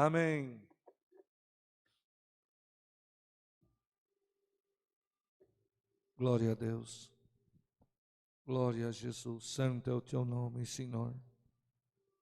Amém. Glória a Deus. Glória a Jesus. Santo é o teu nome, Senhor.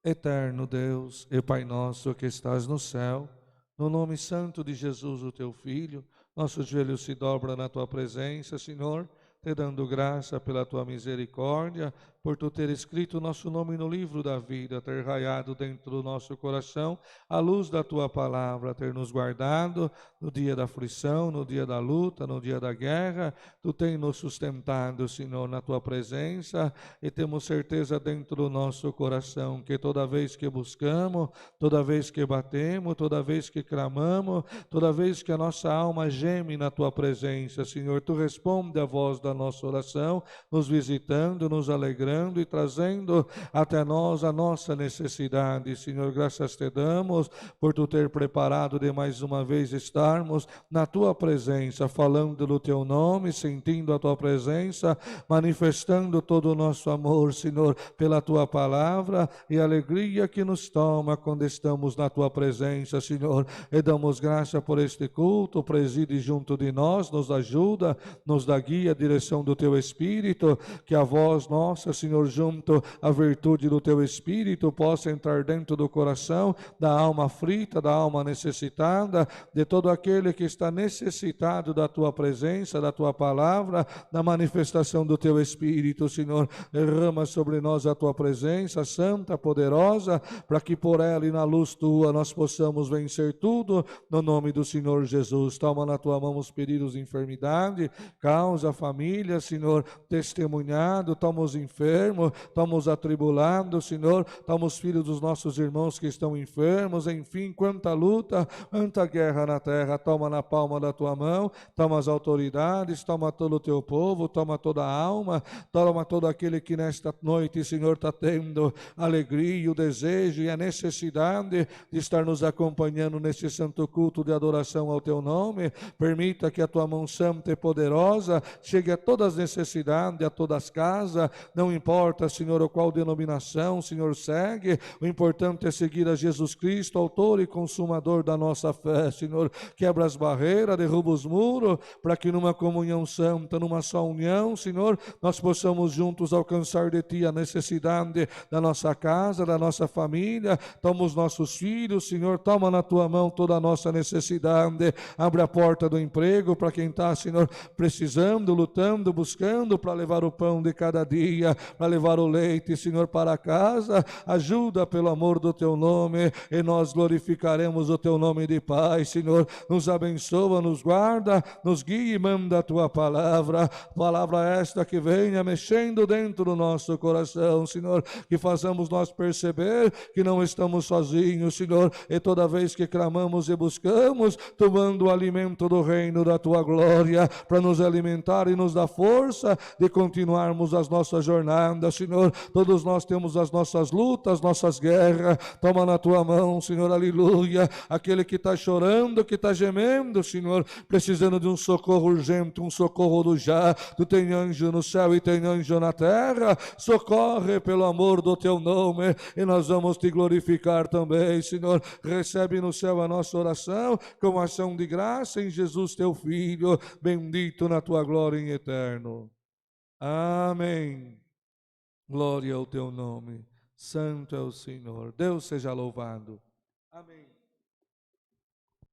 Eterno Deus e Pai nosso que estás no céu, no nome santo de Jesus, o teu Filho, nosso joelho se dobra na tua presença, Senhor, te dando graça pela tua misericórdia, por tu ter escrito nosso nome no livro da vida, ter raiado dentro do nosso coração a luz da tua palavra, ter nos guardado no dia da aflição, no dia da luta, no dia da guerra. Tu tens nos sustentado, Senhor, na tua presença, e temos certeza dentro do nosso coração que toda vez que buscamos, toda vez que batemos, toda vez que clamamos, toda vez que a nossa alma geme na tua presença, Senhor, tu responde à voz da nossa oração, nos visitando, nos alegrando e trazendo até nós a nossa necessidade. Senhor, graças te damos por tu ter preparado de mais uma vez estarmos na tua presença, falando do teu nome, sentindo a tua presença, manifestando todo o nosso amor, Senhor, pela tua palavra e a alegria que nos toma quando estamos na tua presença, Senhor. E damos graça por este culto, preside junto de nós, nos ajuda, nos dá guia, direção do teu Espírito, que a voz nossa, Senhor, junto à virtude do teu Espírito, possa entrar dentro do coração da alma aflita, da alma necessitada, de todo aquele que está necessitado da tua presença, da tua palavra, da manifestação do teu Espírito, Senhor. Derrama sobre nós a tua presença santa, poderosa, para que por ela e na luz tua nós possamos vencer tudo, no nome do Senhor Jesus. Toma na tua mão os pedidos de enfermidade, causa, família, Senhor, testemunhado, toma os enfermos, toma os atribulados, Senhor, toma os filhos dos nossos irmãos que estão enfermos, enfim, quanta luta, quanta guerra na terra, toma na palma da tua mão, toma as autoridades, toma todo o teu povo, toma toda a alma, toma todo aquele que nesta noite, Senhor, está tendo a alegria, o desejo e a necessidade de estar nos acompanhando neste santo culto de adoração ao teu nome. Permita que a tua mão santa e poderosa chegue a todas as necessidades, a todas as casas, não importa, Senhor, o qual denominação, Senhor, segue, o importante é seguir a Jesus Cristo, autor e consumador da nossa fé, Senhor. Quebra as barreiras, derruba os muros, para que numa comunhão santa, numa só união, Senhor, nós possamos juntos alcançar de Ti a necessidade da nossa casa, da nossa família. Toma os nossos filhos, Senhor, toma na Tua mão toda a nossa necessidade, abre a porta do emprego para quem está, Senhor, precisando, lutando, buscando para levar o pão de cada dia, para levar o leite, Senhor, para casa. Ajuda pelo amor do Teu nome, e nós glorificaremos o Teu nome de paz, Senhor. Nos abençoa, nos guarda, nos guia e manda a Tua palavra esta que venha mexendo dentro do nosso coração, Senhor, que façamos nós perceber que não estamos sozinhos, Senhor, e toda vez que clamamos e buscamos, tomando o alimento do reino da Tua glória, para nos alimentar e nos dar força de continuarmos as nossas jornadas, Senhor. Todos nós temos as nossas lutas, nossas guerras, toma na Tua mão, Senhor, aleluia. Aquele que está chorando, que está gemendo, Senhor, precisando de um socorro urgente, um socorro do já. Tu tem anjo no céu e tem anjo na terra, socorre pelo amor do Teu nome, e nós vamos Te glorificar também, Senhor. Recebe no céu a nossa oração com ação de graça em Jesus Teu Filho, bendito na Tua glória em eterno. Amém. Glória ao Teu nome. Santo é o Senhor. Deus seja louvado. Amém.